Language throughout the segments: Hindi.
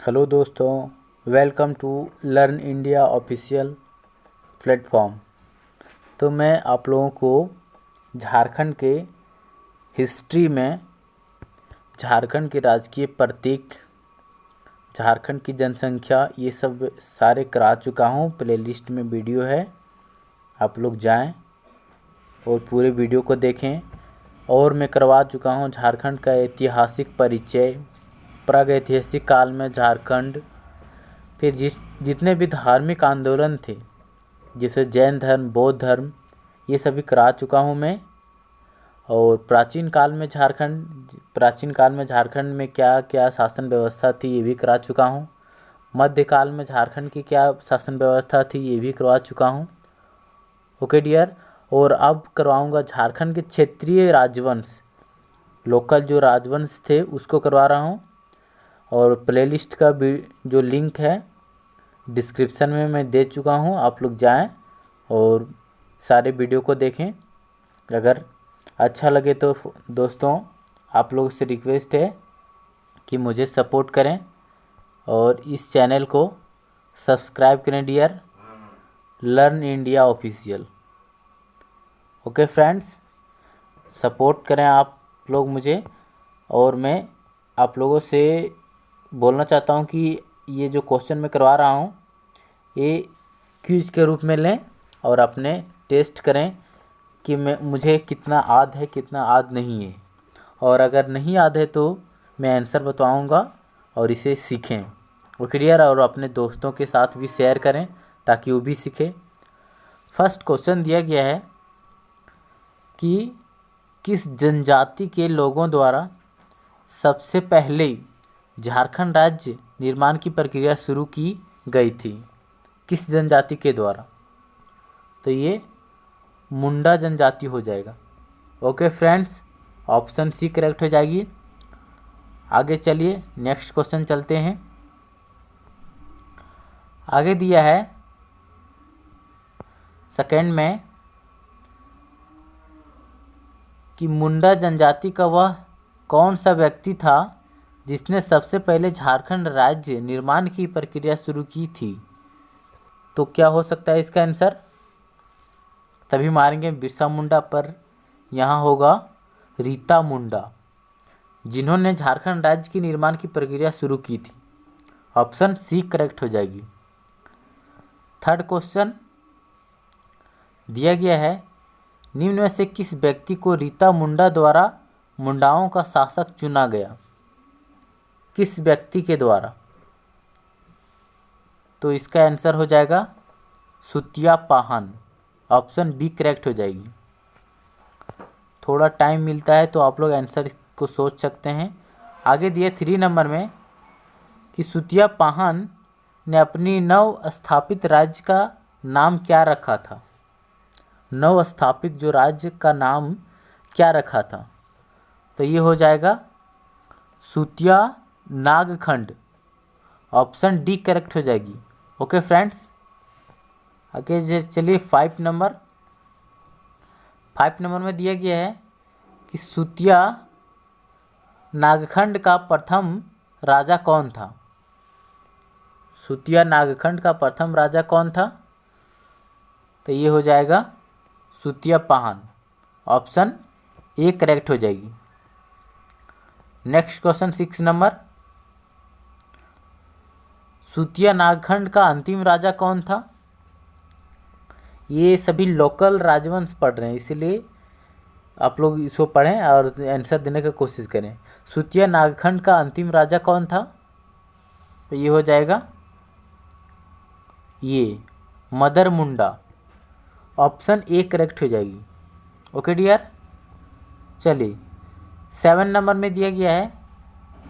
हेलो दोस्तों, welcome to Learn India Official platform. तो मैं आप लोगों को झारखंड के हिस्ट्री में झारखंड के राजकीय प्रतीक, झारखंड की जनसंख्या, ये सब सारे करा चुका हूँ। प्लेलिस्ट में वीडियो है, आप लोग जाएं और पूरे वीडियो को देखें। और मैं करवा चुका हूँ झारखंड का ऐतिहासिक परिचय, प्रागैतिहासिक काल में झारखंड, फिर जितने भी धार्मिक आंदोलन थे जैसे जैन धर्म, बौद्ध धर्म, ये सभी करा चुका हूँ मैं। और प्राचीन काल में झारखंड में क्या क्या शासन व्यवस्था थी ये भी करा चुका हूँ। मध्यकाल में झारखंड की क्या शासन व्यवस्था थी ये भी करवा चुका हूँ। Okay dear. और अब करवाऊँगा झारखंड के क्षेत्रीय राजवंश, लोकल जो राजवंश थे उसको करवा रहा हूँ। और प्लेलिस्ट का भी जो लिंक है डिस्क्रिप्शन में मैं दे चुका हूँ, आप लोग जाएं और सारे वीडियो को देखें। अगर अच्छा लगे तो दोस्तों आप लोगों से रिक्वेस्ट है कि मुझे सपोर्ट करें और इस चैनल को सब्सक्राइब करें dear, Learn India Official. Okay friends, support करें आप लोग मुझे। और मैं आप लोगों से बोलना चाहता हूँ कि ये जो क्वेश्चन मैं करवा रहा हूँ ये क्विज के रूप में लें और अपने टेस्ट करें कि मुझे कितना याद है कितना याद नहीं है। और अगर नहीं याद है तो मैं आंसर बताऊँगा और इसे सीखें। Okay dear. और अपने दोस्तों के साथ भी शेयर करें ताकि वो भी सीखें। फर्स्ट क्वेश्चन दिया गया है कि किस जनजाति के लोगों द्वारा सबसे पहले झारखंड राज्य निर्माण की प्रक्रिया शुरू की गई थी? किस जनजाति के द्वारा? तो ये मुंडा जनजाति हो जाएगा। Okay friends, option C correct हो जाएगी। आगे चलिए नेक्स्ट क्वेश्चन चलते हैं। आगे दिया है सेकंड में कि मुंडा जनजाति का वह कौन सा व्यक्ति था जिसने सबसे पहले झारखंड राज्य निर्माण की प्रक्रिया शुरू की थी? तो क्या हो सकता है इसका आंसर? तभी मारेंगे बिरसा मुंडा पर, यहाँ होगा रीता मुंडा, जिन्होंने झारखंड राज्य की निर्माण की प्रक्रिया शुरू की थी। ऑप्शन सी करेक्ट हो जाएगी। थर्ड क्वेश्चन दिया गया है निम्न में से किस व्यक्ति को रीता मुंडा द्वारा मुंडाओं का शासक चुना गया? किस व्यक्ति के द्वारा? तो इसका आंसर हो जाएगा सुतिया पाहन। ऑप्शन बी करेक्ट हो जाएगी। थोड़ा टाइम मिलता है तो आप लोग आंसर को सोच सकते हैं। आगे दिए 3 नंबर में कि सुतिया पाहन ने अपनी नव स्थापित राज्य का नाम क्या रखा था? नव स्थापित जो राज्य का नाम क्या रखा था? तो ये हो जाएगा सुतिया नागखंड। ऑप्शन डी करेक्ट हो जाएगी। ओके फ्रेंड्स, आगे चलिए 5 नंबर में दिया गया है कि सुतिया नागखंड का प्रथम राजा कौन था? सुतिया नागखंड का प्रथम राजा कौन था? तो ये हो जाएगा सुतिया पाहन। ऑप्शन ए करेक्ट हो जाएगी। नेक्स्ट क्वेश्चन 6 नंबर, सुतिया नागखंड का अंतिम राजा कौन था? ये सभी लोकल राजवंश पढ़ रहे हैं इसलिए आप लोग इसको पढ़ें और आंसर देने की कोशिश करें। सुतिया नागखंड का अंतिम राजा कौन था? तो ये हो जाएगा ये मदर मुंडा। ऑप्शन ए करेक्ट हो जाएगी। Okay dear. चलिए 7 नंबर में दिया गया है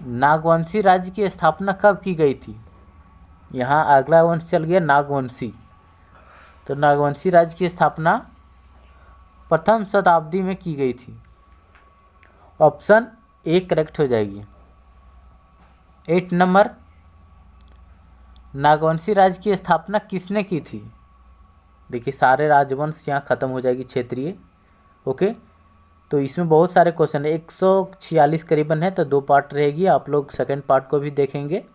नागवंशी राज्य की स्थापना कब की गई थी? यहाँ अगला वंश चल गया नागवंशी। तो नागवंशी राज्य की स्थापना प्रथम शताब्दी में की गई थी। ऑप्शन ए करेक्ट हो जाएगी। 8 नंबर, नागवंशी राज्य की स्थापना किसने की थी? देखिए सारे राजवंश यहाँ खत्म हो जाएगी क्षेत्रीय। ओके, तो इसमें बहुत सारे क्वेश्चन है, 146 करीबन है, तो 2 पार्ट रहेगी। आप लोग सेकंड पार्ट को भी देखेंगे।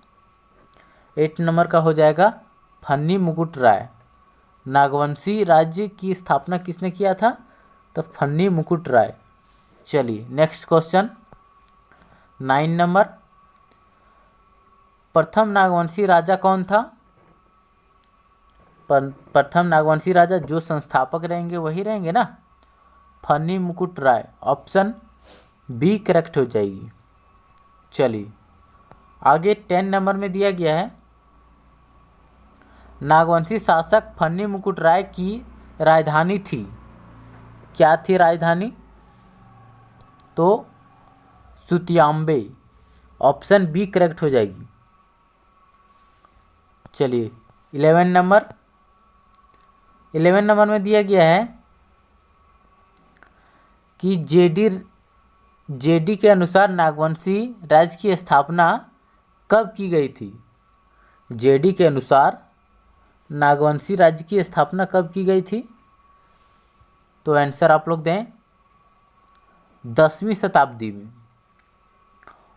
8 नंबर का हो जाएगा फन्नी मुकुट राय। नागवंशी राज्य की स्थापना किसने किया था? तो फन्नी मुकुट राय। चलिए नेक्स्ट क्वेश्चन 9 नंबर, प्रथम नागवंशी राजा कौन था? प्रथम नागवंशी राजा जो संस्थापक रहेंगे वही रहेंगे ना, फन्नी मुकुट राय। ऑप्शन बी करेक्ट हो जाएगी। चलिए आगे 10 नंबर में दिया गया है, नागवंशी शासक फन्नी मुकुट राय की राजधानी थी, क्या थी राजधानी? तो सुतियाम्बे। ऑप्शन बी करेक्ट हो जाएगी। चलिए 11 नंबर, 11 नंबर में दिया गया है कि जेडी के अनुसार नागवंशी राज्य की स्थापना कब की गई थी? जेडी के अनुसार नागवंशी राज्य की स्थापना कब की गई थी? तो आंसर आप लोग दें 10वीं शताब्दी में।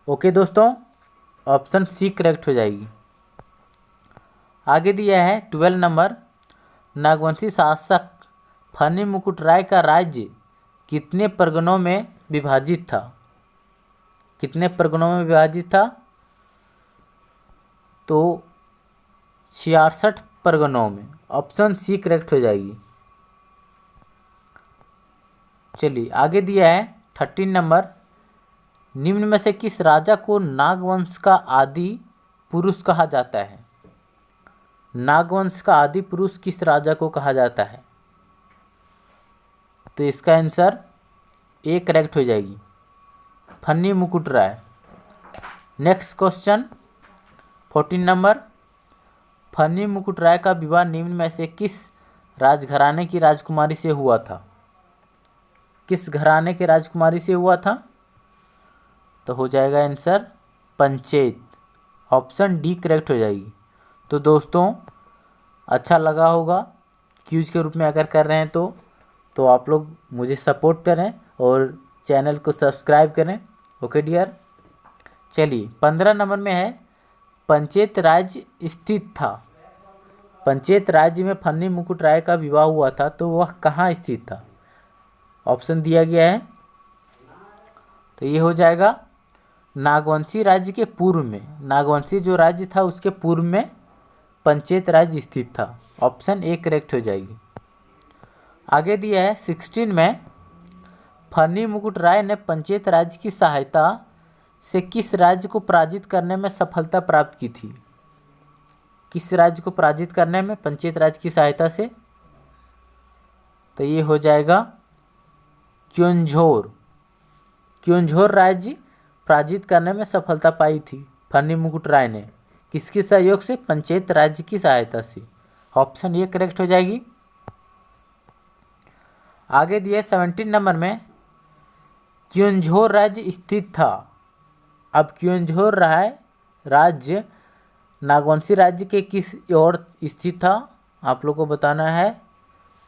ओके दोस्तों, ऑप्शन सी करेक्ट हो जाएगी। आगे दिया है 12 नंबर, नागवंशी शासक फन्नी मुकुट राय का राज्य कितने परगनों में विभाजित था? कितने परगनों में विभाजित था? तो 66 परगनों में। ऑप्शन सी करेक्ट हो जाएगी। चलिए आगे दिया है 13 नंबर, निम्न में से किस राजा को नागवंश का आदि पुरुष कहा जाता है? नागवंश का आदि पुरुष किस राजा को कहा जाता है? तो इसका आंसर ए करेक्ट हो जाएगी, फन्नी मुकुट राय। नेक्स्ट क्वेश्चन 14 नंबर, फन्नी मुकुट राय का विवाह निम्न में से किस राजघराने की राजकुमारी से हुआ था? किस घराने के राजकुमारी से हुआ था? तो हो जाएगा answer Panchet. Option D correct हो जाएगी। तो दोस्तों अच्छा लगा होगा, क्यूज के रूप में अगर कर रहे हैं तो आप लोग मुझे सपोर्ट करें और चैनल को सब्सक्राइब करें। Okay dear. चलिए 15 नंबर में है, पंचेत राज्य स्थित था। पंचेत राज्य में फन्नी मुकुट राय का विवाह हुआ था, तो वह कहाँ स्थित था? ऑप्शन दिया गया है, तो ये हो जाएगा नागवंशी राज्य के पूर्व में। नागवंशी जो राज्य था उसके पूर्व में पंचेत राज्य स्थित था। ऑप्शन ए करेक्ट हो जाएगी। आगे दिया है 16 में, फन्नी मुकुट राय ने पंचेत राज्य की सहायता से किस राज्य को पराजित करने में सफलता प्राप्त की थी? किस राज्य को पराजित करने में पंचेत राज्य की सहायता से? तो ये हो जाएगा क्योंझोर। क्योंझोर राज्य पराजित करने में सफलता पाई थी फन्नी मुकुट राय ने, किसके सहयोग से? पंचेत राज्य की सहायता से। ऑप्शन ये करेक्ट हो जाएगी। आगे दिए 17 नंबर में, क्योंझोर राज्य स्थित था। अब क्योंझोर राज्य नागवंशी राज्य के किस ओर स्थित था आप लोग को बताना है।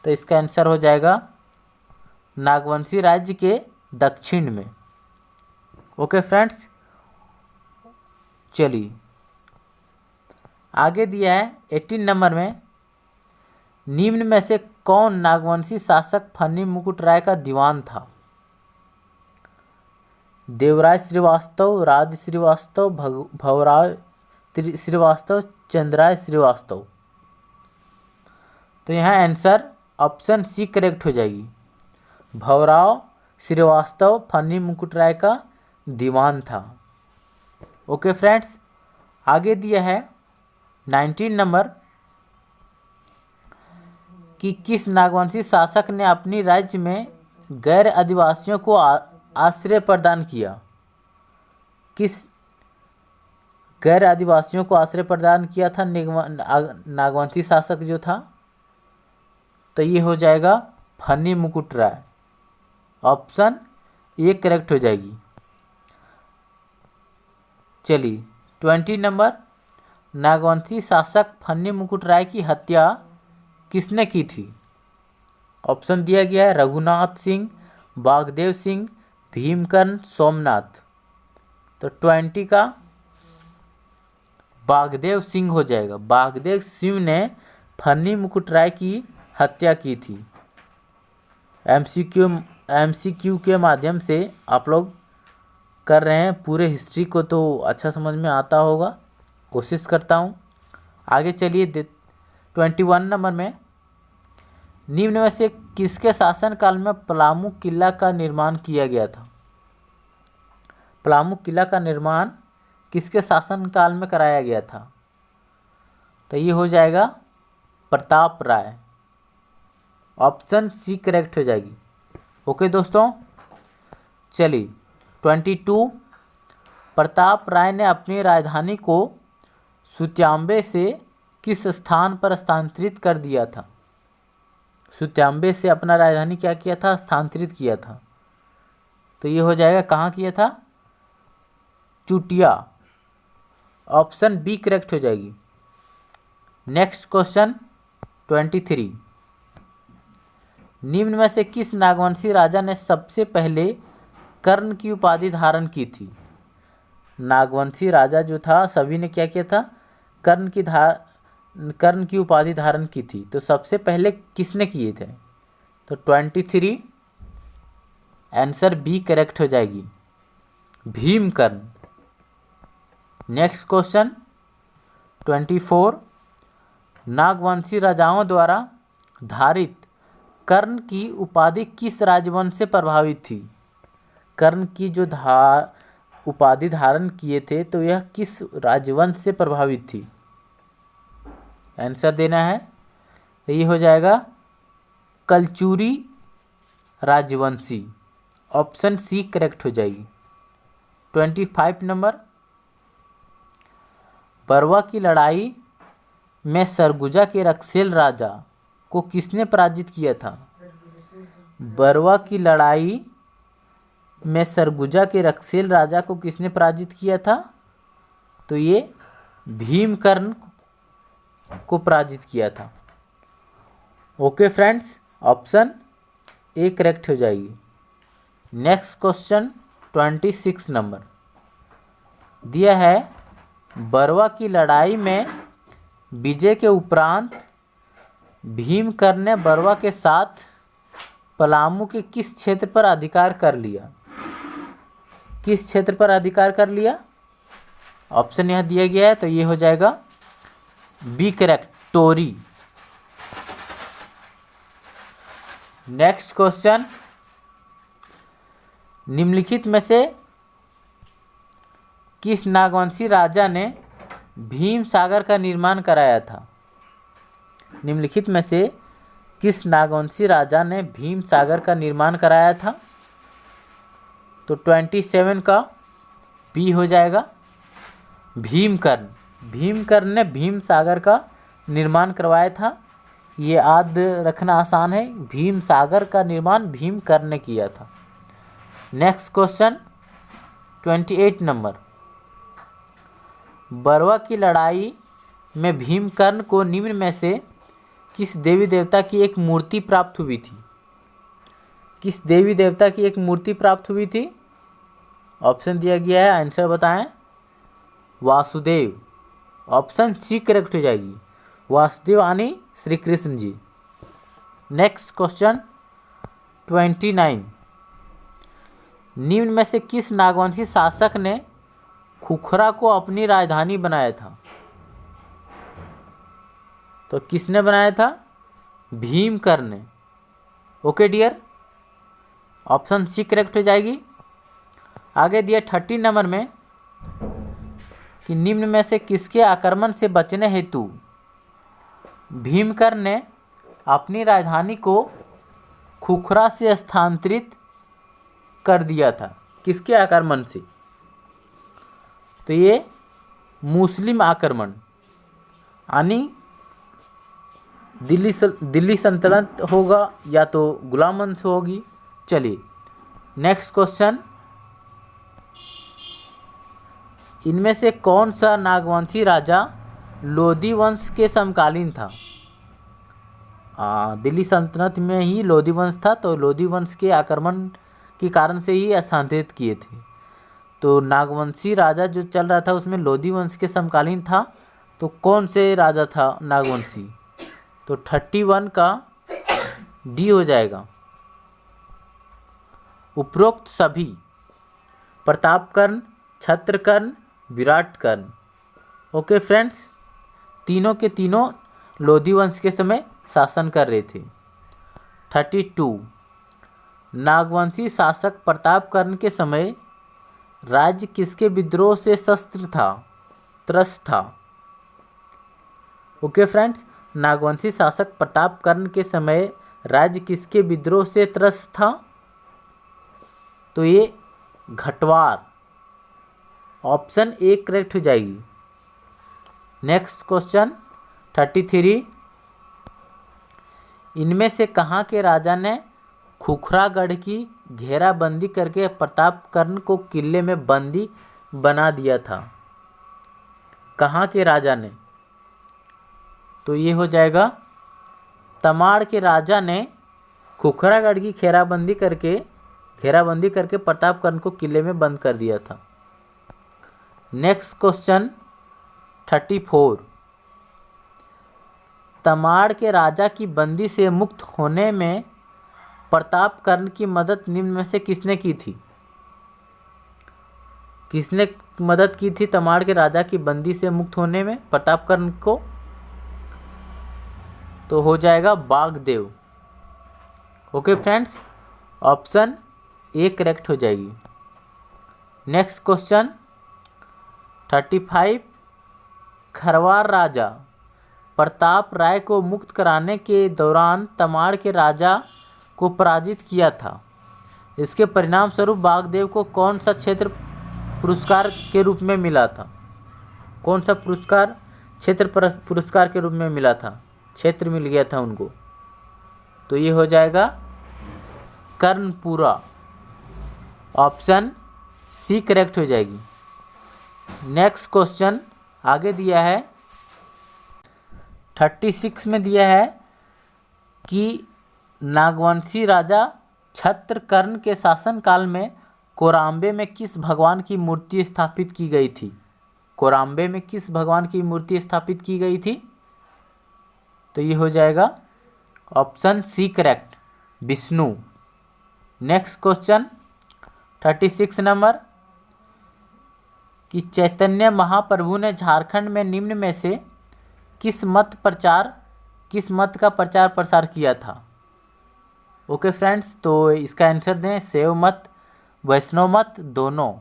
तो इसका आंसर हो जाएगा नागवंशी राज्य के दक्षिण में। ओके फ्रेंड्स, चलिए आगे दिया है 18 नंबर में, निम्न में से कौन नागवंशी शासक फन्नी मुकुट राय का दीवान था? देवराय श्रीवास्तव, राज श्रीवास्तव, भवराय श्रीवास्तव, चंद्राय श्रीवास्तव। तो यहाँ आंसर ऑप्शन सी करेक्ट हो जाएगी, भवराव श्रीवास्तव फन्नी मुकुट राय का दीवान था। ओके फ्रेंड्स, आगे दिया है 19 नंबर, कि किस नागवंशी शासक ने अपनी राज्य में गैर आदिवासियों को आश्रय प्रदान किया? किस गैर आदिवासियों को आश्रय प्रदान किया था नागवंशी शासक जो था? तो ये हो जाएगा फन्नी मुकुट राय। ऑप्शन ये करेक्ट हो जाएगी। चलिए 20 नंबर, नागवंशी शासक फन्नी मुकुट राय की हत्या किसने की थी? ऑप्शन दिया गया है, रघुनाथ सिंह, बागदेव सिंह, भीमकर्ण, सोमनाथ। तो 20 का बागदेव सिंह हो जाएगा। बागदेव सिंह ने फन्नी मुकुट राय की हत्या की थी। एमसीक्यू के माध्यम से आप लोग कर रहे हैं, पूरे हिस्ट्री को तो अच्छा समझ में आता होगा, कोशिश करता हूँ। आगे चलिए 21 नंबर में, निम्न में से किसके शासनकाल में पलामू किला का निर्माण किया गया था? पलामू किला का निर्माण किसके शासनकाल में कराया गया था? तो ये हो जाएगा प्रताप राय। ऑप्शन सी करेक्ट हो जाएगी। ओके दोस्तों, चलिए 22, प्रताप राय ने अपनी राजधानी को सुत्याम्बे से किस स्थान पर स्थानांतरित कर दिया था? सुत्याम्बे से अपना राजधानी क्या किया था? स्थानांतरित किया था। तो ये हो जाएगा, कहाँ किया था? चुटिया। ऑप्शन बी करेक्ट हो जाएगी। नेक्स्ट क्वेश्चन 23, निम्न में से किस नागवंशी राजा ने सबसे पहले कर्ण की उपाधि धारण की थी? नागवंशी राजा जो था, सभी ने क्या किया था? कर्ण की उपाधि धारण की थी। तो सबसे पहले किसने किए थे? तो 23 आंसर बी करेक्ट हो जाएगी, भीमकर्ण। नेक्स्ट क्वेश्चन 24, नागवंशी राजाओं द्वारा धारित कर्ण की उपाधि किस राजवंश से प्रभावित थी? कर्ण की जो उपाधि धारण किए थे, तो यह किस राजवंश से प्रभावित थी? आंसर देना है। तो ये हो जाएगा कलचुरी राजवंशी। ऑप्शन सी करेक्ट हो जाएगी। 25 नंबर, बरवा की लड़ाई में सरगुजा के रक्सेल राजा को किसने पराजित किया था? बरवा की लड़ाई में सरगुजा के रक्सेल राजा को किसने पराजित किया था? तो ये भीमकर्ण को पराजित किया था। Okay friends, option A correct हो जाएगी। नेक्स्ट क्वेश्चन 26 नंबर दिया है, बरवा की लड़ाई में विजय के उपरांत भीमकर्ण ने बरवा के साथ पलामू के किस क्षेत्र पर अधिकार कर लिया? किस क्षेत्र पर अधिकार कर लिया? ऑप्शन यहाँ दिया गया है, तो ये हो जाएगा B correct, Tori. Next question, निम्नलिखित में से किस नागवंशी राजा ने भीम सागर का निर्माण कराया था? निम्नलिखित में से किस नागवंशी राजा ने भीम सागर का निर्माण कराया था? तो 27 का बी हो जाएगा, भीमकर्ण। भीमकर्ण ने भीम सागर का निर्माण करवाया था। ये याद रखना आसान है, भीम सागर का निर्माण भीमकर्ण ने किया था। नेक्स्ट क्वेश्चन 28 नंबर, बरवा की लड़ाई में भीमकर्ण को निम्न में से किस देवी देवता की एक मूर्ति प्राप्त हुई थी? किस देवी देवता की एक मूर्ति प्राप्त हुई थी? ऑप्शन दिया गया है, आंसर बताएं। वासुदेव। ऑप्शन सी करेक्ट हो जाएगी, वासुदेव यानी श्री कृष्ण जी। नेक्स्ट क्वेश्चन 29, निम्न में से किस नागवंशी शासक ने खुखरा को अपनी राजधानी बनाया था? तो किसने बनाया था? भीमकर्ण ने। Okay dear, option C correct हो जाएगी। आगे दिया 30 नंबर में कि निम्न में से किसके आक्रमण से बचने हेतु भीमकर्ण ने अपनी राजधानी को खुखरा से स्थानांतरित कर दिया था? किसके आक्रमण से? तो ये मुस्लिम आक्रमण यानी दिल्ली सल्तनत होगा या तो गुलाम वंश होगी। चलिए नेक्स्ट क्वेश्चन, इनमें से कौन सा नागवंशी राजा लोधी वंश के समकालीन था? दिल्ली सल्तनत में ही लोधी वंश था, तो लोधी वंश के आक्रमण के कारण से ही स्थानांतरित किए थे। तो नागवंशी राजा जो चल रहा था उसमें लोधी वंश के समकालीन था, तो कौन से राजा था नागवंशी? तो 31 का डी हो जाएगा। उपरोक्त सभी प्रतापकर्ण, छत्रकर्ण, विराटकर्ण, ओके फ्रेंड्स, तीनों के तीनों लोधी वंश के समय शासन कर रहे थे। 32 नागवंशी शासक प्रतापकर्ण के समय राज्य किसके विद्रोह से त्रस्त था? ओके फ्रेंड्स, नागवंशी शासक प्रतापकर्ण के समय राज्य किसके विद्रोह से त्रस्त था? तो ये घटवार, ऑप्शन ए करेक्ट हो जाएगी। नेक्स्ट क्वेश्चन 33 इनमें से कहाँ के राजा ने खुखरागढ़ की घेराबंदी करके प्रतापकर्ण को किले में बंदी बना दिया था? कहाँ के राजा ने? तो ये हो जाएगा तमाड़ के राजा ने खुखरागढ़ की घेराबंदी करके प्रतापकर्ण को किले में बंद कर दिया था। नेक्स्ट क्वेश्चन 34 तमाड़ के राजा की बंदी से मुक्त होने में प्रतापकर्ण की मदद निम्न में से किसने की थी? किसने मदद की थी तमाड़ के राजा की बंदी से मुक्त होने में प्रतापकर्ण को? तो हो जाएगा Bagdev. Okay friends, option A correct हो जाएगी। नेक्स्ट क्वेश्चन 35 खरवार राजा प्रताप राय को मुक्त कराने के दौरान तमाड़ के राजा को पराजित किया था। इसके परिणाम स्वरूप बागदेव को कौन सा क्षेत्र पुरस्कार के रूप में मिला था? कौन सा पुरस्कार क्षेत्र पुरस्कार के रूप में मिला था? क्षेत्र मिल गया था उनको। तो ये हो जाएगा कर्णपुरा, ऑप्शन सी करेक्ट हो जाएगी। नेक्स्ट क्वेश्चन आगे दिया है 36 में दिया है कि नागवंशी राजा छत्रकर्ण के शासनकाल में कोराम्बे में किस भगवान की मूर्ति स्थापित की गई थी? कोराम्बे में किस भगवान की मूर्ति स्थापित की गई थी? तो ये हो जाएगा option C correct, Vishnu. Next question 36 number कि चैतन्य महाप्रभु ने झारखंड में निम्न में से किस मत का प्रचार प्रसार किया था? ओके फ्रेंड्स, तो इसका आंसर दें शैव मत, वैष्णव मत, दोनों,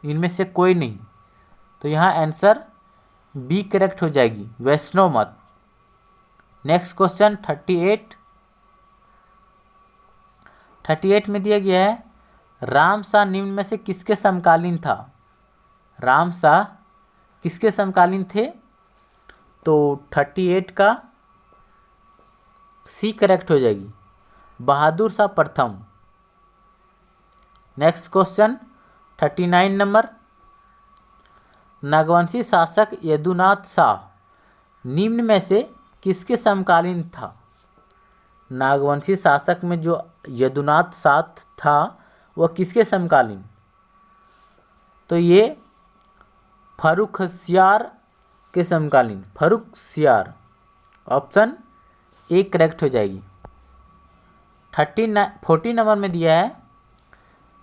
इनमें से कोई नहीं। तो यहाँ आंसर बी करेक्ट हो जाएगी, वैष्णव मत। नेक्स्ट क्वेश्चन 38 में दिया गया है रामशाह निम्न में से किसके समकालीन था? रामशाह किसके समकालीन थे? तो 38 का सी करेक्ट हो जाएगी, बहादुर शाह प्रथम। नेक्स्ट क्वेश्चन 39 नंबर नागवंशी शासक यदुनाथ शाह निम्न में से किसके समकालीन था? नागवंशी शासक में जो यदुनाथ शाह था वह किसके समकालीन? तो ये फर्रुखसियार के समकालीन, फर्रुखसियार, ऑप्शन ए करेक्ट हो जाएगी। 40 नंबर में दिया है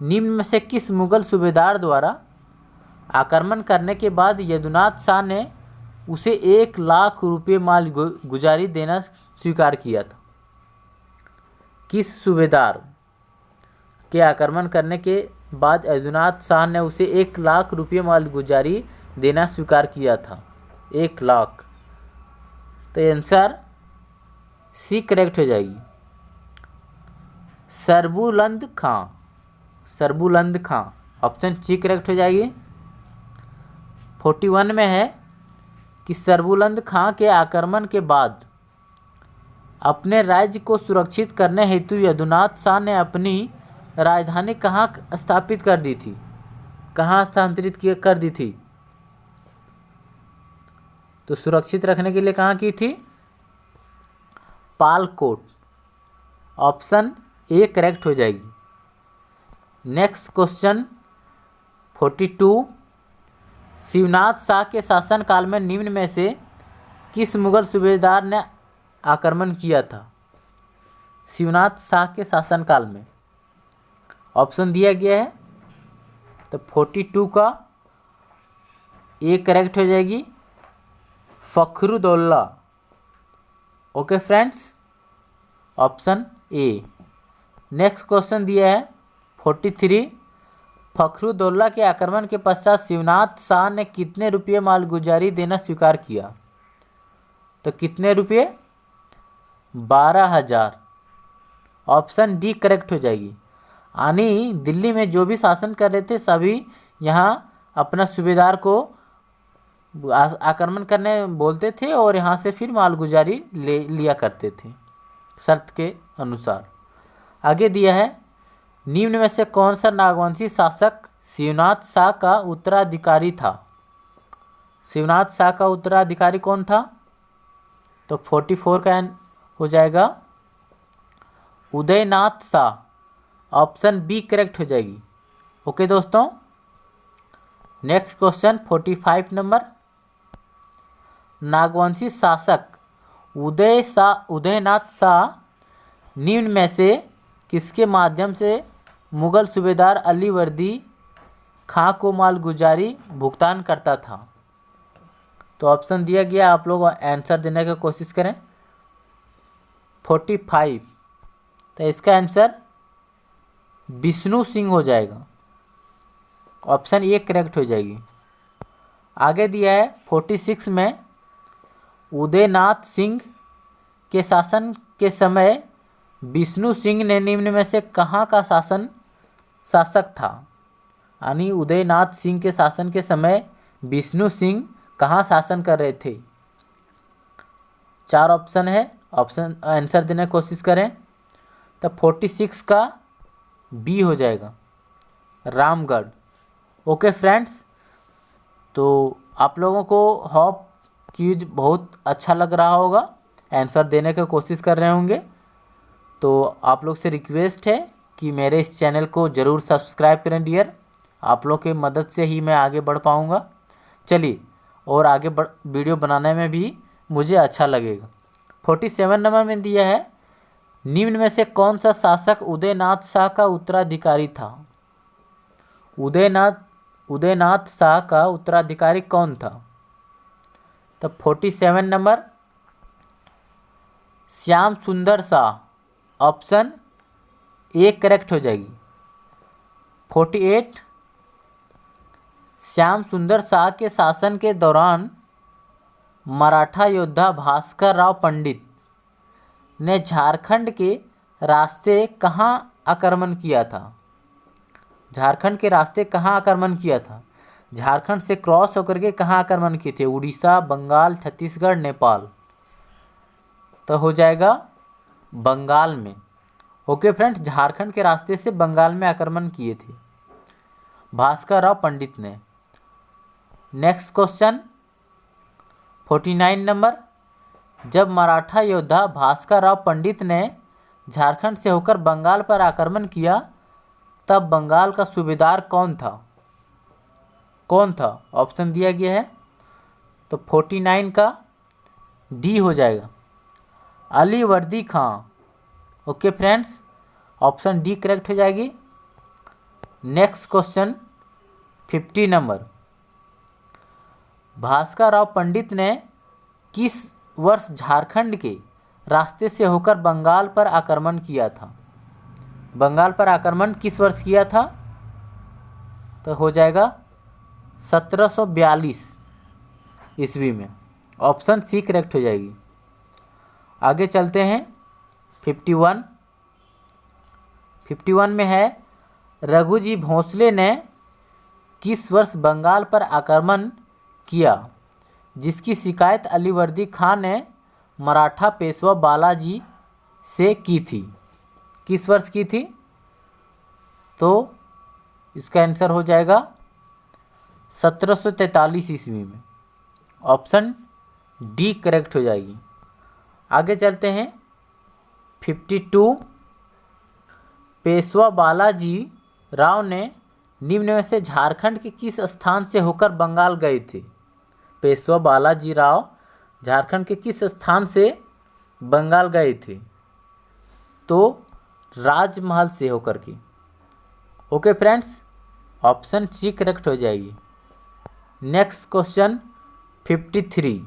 निम्न में से किस मुगल सूबेदार द्वारा आक्रमण करने के बाद यदुनाथ शाह ने उसे 1 लाख रुपये माल गुजारी देना स्वीकार किया था? किस सूबेदार के आक्रमण करने के बाद यदुनाथ शाह ने उसे 1 लाख रुपये माल गुजारी देना स्वीकार किया था? 1 लाख। तो आंसर सी करेक्ट हो जाएगी, सरबुलंद खां, सरबुलंद खां, ऑप्शन सी करेक्ट हो जाएगी। 41 में है कि सरबुलंद खां के आक्रमण के बाद अपने राज्य को सुरक्षित करने हेतु यदुनाथ शाह ने अपनी राजधानी कहाँ स्थापित कर दी थी? कहाँ स्थानांतरित कर दी थी? तो सुरक्षित रखने के लिए कहाँ की थी? पालकोट, ऑप्शन ए करेक्ट हो जाएगी। नेक्स्ट क्वेश्चन 42 शिवनाथ शाह के शासनकाल में निम्न में से किस मुगल सूबेदार ने आक्रमण किया था? शिवनाथ शाह के शासनकाल में ऑप्शन दिया गया है, तो 42 का ए करेक्ट हो जाएगी, Fakhruddaula. Okay friends, option A. Next question दिया है 43 फखरुद्दौला के आक्रमण के पश्चात शिवनाथ शाह ने कितने रुपये मालगुजारी देना स्वीकार किया? तो कितने रुपये? 12,000। ऑप्शन डी करेक्ट हो जाएगी। यानी दिल्ली में जो भी शासन कर रहे थे सभी यहाँ अपना सूबेदार को आक्रमण करने बोलते थे और यहाँ से फिर मालगुजारी ले लिया करते थे शर्त के अनुसार। आगे दिया है निम्न में से कौन सा नागवंशी शासक शिवनाथ शाह का उत्तराधिकारी था? शिवनाथ शाह का उत्तराधिकारी कौन था? तो 44 का हो जाएगा Udaynath Shah. Option B correct हो जाएगी। ओके दोस्तों, नेक्स्ट क्वेश्चन 45 नंबर, नागवंशी शासक उदयनाथ शाह निम्न में से किसके माध्यम से मुगल सूबेदार अली वर्दी खां को मालगुजारी भुगतान करता था? तो ऑप्शन दिया गया, आप लोग आंसर देने की कोशिश करें। 45, तो इसका आंसर विष्णु सिंह हो जाएगा। ऑप्शन ए करेक्ट हो जाएगी। आगे दिया है 46 में उदयनाथ सिंह के शासन के समय विष्णु सिंह ने निम्न में से कहाँ का शासक था? यानी उदयनाथ सिंह के शासन के समय विष्णु सिंह कहाँ शासन कर रहे थे? 4 ऑप्शन है, ऑप्शन आंसर देने की कोशिश करें। तो 46 का बी हो जाएगा, रामगढ़। ओके फ्रेंड्स, तो आप लोगों को होप क्यूज बहुत अच्छा लग रहा होगा, आंसर देने की कोशिश कर रहे होंगे। तो आप लोग से रिक्वेस्ट है कि मेरे इस चैनल को ज़रूर सब्सक्राइब करें डियर। आप लोग की मदद से ही मैं आगे बढ़ पाऊँगा। चलिए, और आगे वीडियो बनाने में भी मुझे अच्छा लगेगा। 47 नंबर में दिया है निम्न में से कौन सा शासक उदयनाथ शाह का उत्तराधिकारी था? उदयनाथ शाह का उत्तराधिकारी कौन था? तो 47 नंबर श्याम सुंदर शाह। ऑप्शन ए करेक्ट हो जाएगी। 48 श्याम सुंदर शाह के शासन के दौरान मराठा योद्धा भास्कर राव पंडित ने झारखंड के रास्ते कहाँ आक्रमण किया था? झारखंड के रास्ते कहाँ आक्रमण किया था? झारखंड से क्रॉस होकर के कहाँ आक्रमण किए थे? उड़ीसा, बंगाल, छत्तीसगढ़, नेपाल। तो हो जाएगा बंगाल में। ओके फ्रेंड्स, झारखंड के रास्ते से बंगाल में आक्रमण किए थे भास्कर राव पंडित ने। नेक्स्ट क्वेश्चन 49 नंबर, जब मराठा योद्धा भास्कर राव पंडित ने झारखंड से होकर बंगाल पर आक्रमण किया तब बंगाल का सूबेदार कौन था? ऑप्शन दिया गया है, तो 49 का डी हो जाएगा, Ali Vardi Khan. Okay friends, option D correct हो जाएगी। Next question 50 number, Bhaskar Rao Pandit ने किस वर्ष झारखंड के रास्ते से होकर बंगाल पर आक्रमण किया था? बंगाल पर आक्रमण किस वर्ष किया था? तो हो जाएगा 1742 ईस्वी में। ऑप्शन सी करेक्ट हो जाएगी। आगे चलते हैं 51 में है रघुजी भोसले ने किस वर्ष बंगाल पर आक्रमण किया जिसकी शिकायत अलीवर्दी खां ने मराठा पेशवा बालाजी से की थी? किस वर्ष की थी? तो इसका आंसर हो जाएगा 1743 ईस्वी में। ऑप्शन डी करेक्ट हो जाएगी। आगे चलते हैं 52 पेशवा बालाजी राव ने निम्न में से झारखंड के किस स्थान से होकर बंगाल गए थे? पेशवा बालाजी राव झारखंड के किस स्थान से बंगाल गए थे? तो राजमहल से होकर के। Okay friends, option C correct हो जाएगी। Next question 53।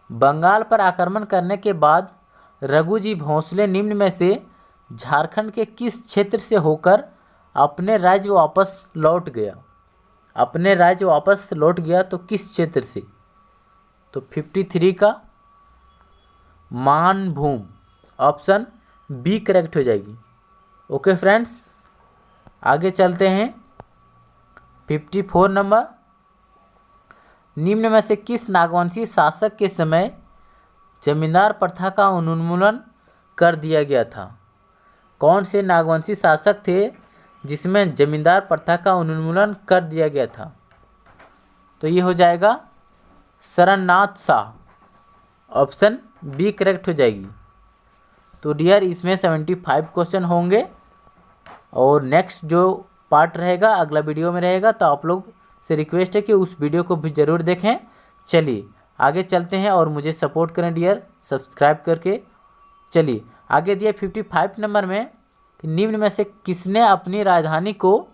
बंगाल पर आक्रमण करने के बाद रघुजी भोंसले निम्न में से झारखंड के किस क्षेत्र से होकर अपने राज्य वापस लौट गया? अपने राज्य वापस लौट गया तो किस क्षेत्र से? तो 53 का मानभूम, ऑप्शन बी करेक्ट हो जाएगी। ओके फ्रेंड्स, आगे चलते हैं। 54 नंबर, निम्न में से किस नागवंशी शासक के समय जमींदार प्रथा का उन्मूलन कर दिया गया था? कौन से नागवंशी शासक थे जिसमें जमींदार प्रथा का उन्मूलन कर दिया गया था? तो ये हो जाएगा Sharannath Shah, option B correct हो जाएगी। तो डियर, इसमें 75 क्वेश्चन होंगे और नेक्स्ट जो पार्ट रहेगा अगला वीडियो में रहेगा, तो आप लोग से रिक्वेस्ट है कि उस वीडियो को भी ज़रूर देखें। चलिए आगे चलते हैं और मुझे सपोर्ट करें डियर, सब्सक्राइब करके। चलिए आगे दिया 55 नंबर में, निम्न में से किसने अपनी राजधानी को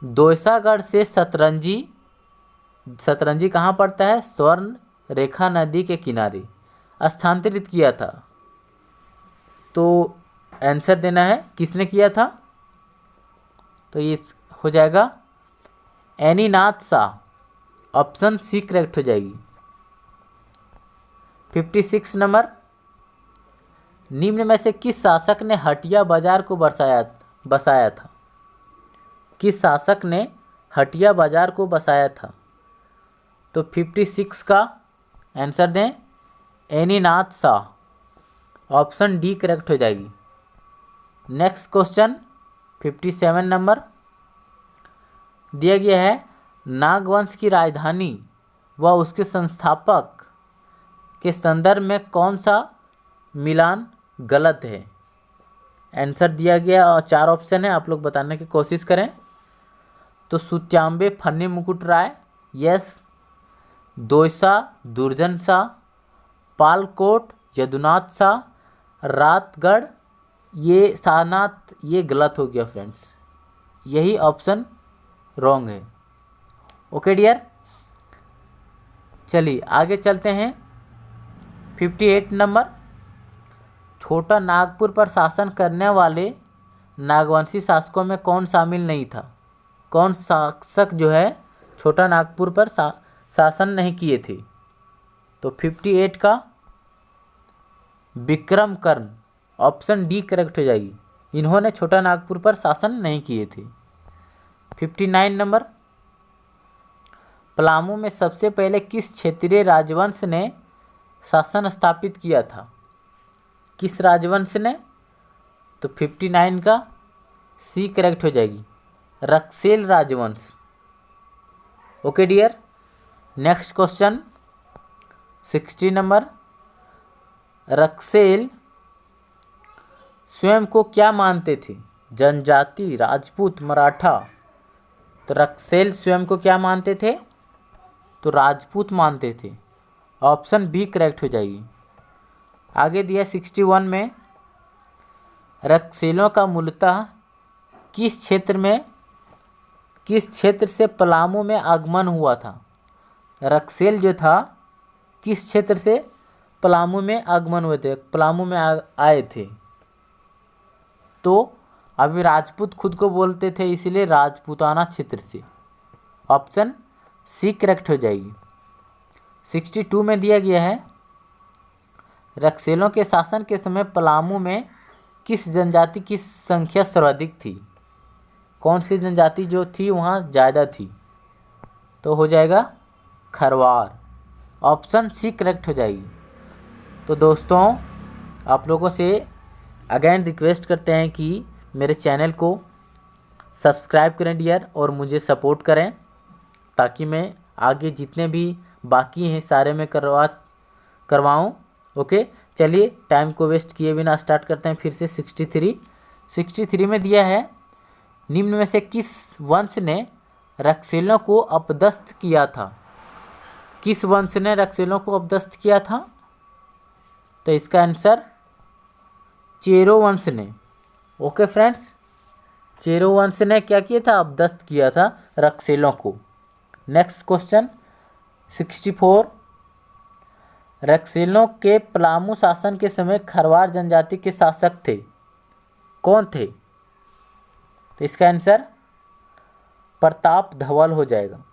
दोयसागढ़ से सतरंजी, सतरंजी कहाँ पड़ता है? स्वर्ण रेखा नदी के किनारे, स्थानांतरित किया था? तो आंसर देना है किसने किया था। तो ये हो जाएगा एनीनाथ शाह, ऑप्शन सी करेक्ट हो जाएगी। 56 नंबर, निम्न में से किस शासक ने हटिया बाजार को बसाया था? किस शासक ने हटिया बाजार को बसाया था? तो 56 का आंसर दें एनीनाथ शाह, ऑप्शन डी करेक्ट हो जाएगी। नेक्स्ट क्वेश्चन 57 नंबर दिया गया है, नागवंश की राजधानी व उसके संस्थापक के संदर्भ में कौन सा मिलान गलत है? आंसर दिया गया और 4 ऑप्शन है, आप लोग बताने की कोशिश करें। तो सुत्याम्बे फन्नी मुकुट राय, यस। दोयसा दुर्जन शाह, पालकोट यदुनाथ शाह, रातगढ़ ये सारनाथ, ये गलत हो गया फ्रेंड्स, यही ऑप्शन रॉन्ग है। ओके डियर, चलिए आगे चलते हैं। 58 नंबर, छोटा नागपुर पर शासन करने वाले नागवंशी शासकों में कौन शामिल नहीं था? कौन शासक जो है छोटा नागपुर पर शासन नहीं किए थे? तो 58 का विक्रम कर्ण, ऑप्शन डी करेक्ट हो जाएगी। इन्होंने छोटा नागपुर पर शासन नहीं किए थे। 59 नंबर, पलामू में सबसे पहले किस क्षेत्रीय राजवंश ने शासन स्थापित किया था? किस राजवंश ने? तो 59 का सी करेक्ट हो जाएगी, रक्सेल राजवंश। Okay dear, next question 60 number, Raksel स्वयं को क्या मानते थे? जनजाति, राजपूत, मराठा? तो रक्सेल स्वयं को क्या मानते थे? तो राजपूत मानते थे, ऑप्शन बी करेक्ट हो जाएगी। आगे दिया 61 में, रक्सेलों का मूलतः किस क्षेत्र से पलामू में आगमन हुआ था? रक्सेल जो था किस क्षेत्र से पलामू में आगमन हुए थे, पलामू में आए थे? तो अभी राजपूत खुद को बोलते थे, इसलिए राजपूताना क्षेत्र से, ऑप्शन सी करेक्ट हो जाएगी। 62 में दिया गया है, रक्सेलों के शासन के समय पलामू में किस जनजाति की संख्या सर्वाधिक थी? कौन सी जनजाति जो थी वहाँ ज़्यादा थी? तो हो जाएगा खरवार, ऑप्शन सी करेक्ट हो जाएगी। तो दोस्तों, आप लोगों से अगेन रिक्वेस्ट करते हैं कि मेरे चैनल को सब्सक्राइब करें डियर, और मुझे सपोर्ट करें, ताकि मैं आगे जितने भी बाकी हैं सारे मैं करवाऊँ। ओके, चलिए टाइम को वेस्ट किए बिना स्टार्ट करते हैं फिर से। 63 में दिया है, निम्न में से किस वंश ने रक्षेलों को अपदस्थ किया था? किस वंश ने रक्षेलों को अपदस्थ किया था? तो इसका आंसर चेरो वंश ने। ओके फ्रेंड्स, चेरो वंश ने क्या किया था? अपदस्थ किया था रक्षेलों को। Next question 64। रक्षेलों के पलामू शासन के समय खरवार जनजाति के शासक थे, कौन थे? तो इसका आंसर प्रताप धवल हो जाएगा।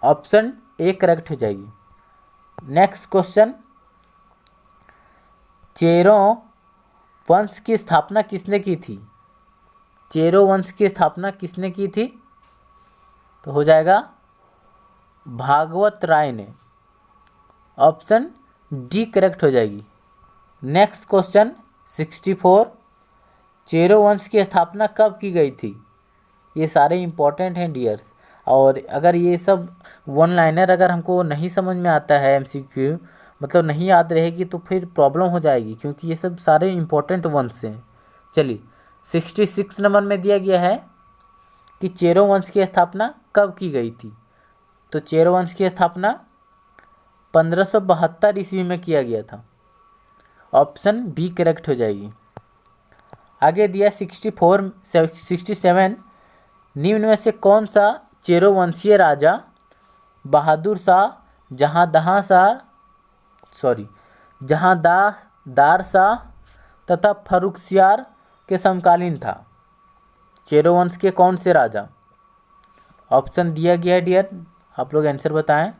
ऑप्शन ए करेक्ट हो जाएगी। नेक्स्ट क्वेश्चन, चेरो वंश की स्थापना किसने की थी? चेरो वंश की स्थापना किसने की थी? तो हो जाएगा भागवत राय ने। ऑप्शन डी करेक्ट हो जाएगी। Next question 64। चेरो वंश की स्थापना कब की गई थी? ये सारे इंपॉर्टेंट हैं डियर्स, और अगर ये सब वन लाइनर अगर हमको नहीं समझ में आता है, एमसीक्यू मतलब नहीं याद रहेगी, तो फिर प्रॉब्लम हो जाएगी, क्योंकि ये सब सारे इंपॉर्टेंट वंश हैं। चलिए 66 नंबर में दिया गया है कि चेरो वंश की स्थापना कब की गई थी? तो चेरो वंश की स्थापना 1572 ईस्वी में किया गया था। ऑप्शन बी करेक्ट हो जाएगी। आगे दिया 67। निम्न में से कौन सा चेरो वंशीय राजा बहादुर शाह, जहांदार शाह तथा फर्रुखसियार के समकालीन था? चेरो वंश के कौन से राजा? ऑप्शन दिया गया है डियर, आप लोग आंसर बताएं।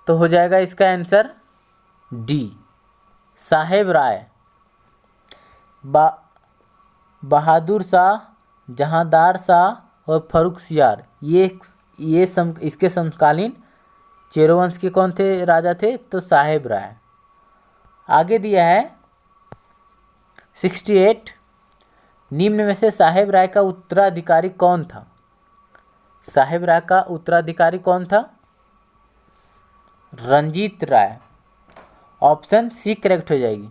तो हो जाएगा इसका आंसर डी, साहेब राय। बहादुर शाह, जहांदार शाह और फर्रुखसियार इसके समकालीन चेरो वंश के कौन थे राजा थे? तो साहेब राय। आगे दिया है 68। निम्न में से साहेब राय का उत्तराधिकारी कौन था? साहेब राय का उत्तराधिकारी कौन था? रंजीत राय। ऑप्शन सी करेक्ट हो जाएगी।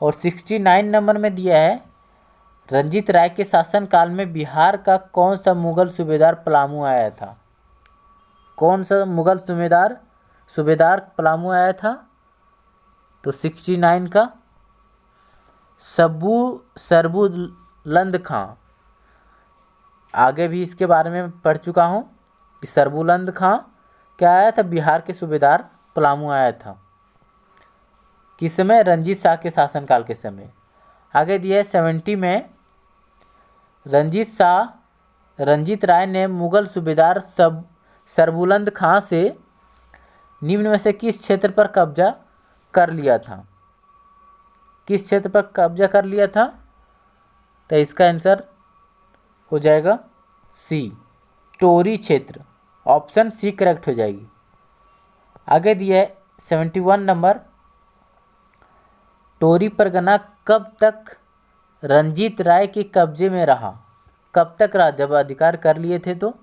और 69 नंबर में दिया है रंजीत राय के शासनकाल में बिहार का कौन सा मुगल सूबेदार पलामू आया था? कौन सा मुगल सूबेदार पलामू आया था? तो 69 का सरबुलंद खां। आगे भी इसके बारे में पढ़ चुका हूँ कि सरबुलंद खां क्या आया था? बिहार के सूबेदार पलामू आया था। किस समय? रंजीत शाह के शासनकाल के समय। आगे दिया है 70 में रंजीत राय ने मुगल सूबेदार सरबुलंद खां से निम्न में से किस क्षेत्र पर कब्जा कर लिया था? किस क्षेत्र पर कब्जा कर लिया था? तो इसका आंसर हो जाएगा सी, टोरी क्षेत्र। ऑप्शन सी करेक्ट हो जाएगी। आगे दिया है 71 नंबर, टोरी परगना कब तक रंजीत राय के कब्जे में रहा? कब तक रहा जब अधिकार कर लिए थे? तो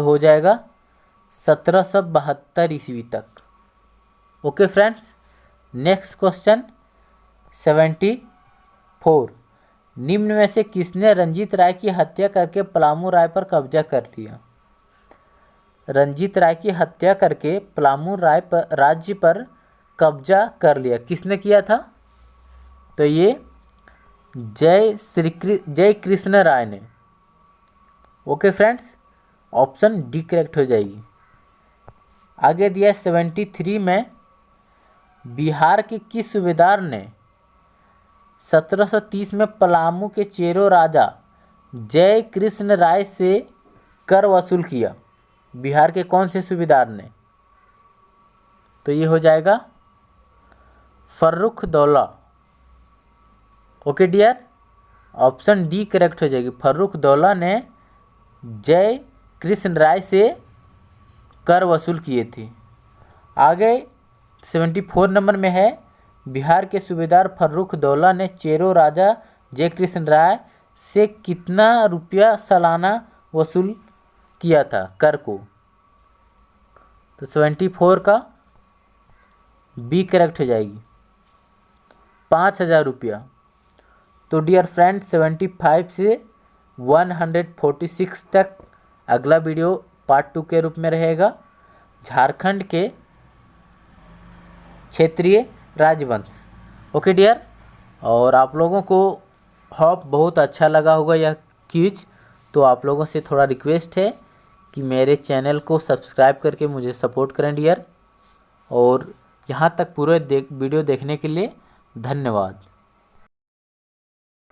हो जाएगा 1772 ईस्वी तक। Okay friends, next question 74। निम्न में से किसने रंजीत राय की हत्या करके पलामू राय पर कब्जा कर लिया? रंजीत राय की हत्या करके पलामू राय पर राज्य पर कब्जा कर लिया, किसने किया था? तो ये जय कृष्ण राय ने। Okay friends, option D correct हो जाएगी। आगे दिया 73 में बिहार के किस सूबेदार ने 1730 में पलामू के चेरो राजा जय कृष्ण राय से कर वसूल किया? बिहार के कौन से सूबेदार ने? तो ये हो जाएगा Farrukhdaula. Okay dear, option D correct हो जाएगी। फर्रुखदौला ने जय कृष्ण राय से कर वसूल किए थे। आगे 74 नंबर में है बिहार के सूबेदार फर्रुखदौला ने चेरो राजा जय कृष्ण राय से कितना रुपया सालाना वसूल किया था कर को? तो 74 का बी करेक्ट हो जाएगी, 5000 रुपया। तो डियर फ्रेंड 75 से 146 तक अगला वीडियो पार्ट 2 के रूप में रहेगा, झारखंड के क्षेत्रीय राजवंश। ओके डियर, और आप लोगों को होप बहुत अच्छा लगा होगा यह क्विज। तो आप लोगों से थोड़ा रिक्वेस्ट है कि मेरे चैनल को सब्सक्राइब करके मुझे सपोर्ट करें डियर, और यहाँ तक पूरे वीडियो देखने के लिए धन्यवाद।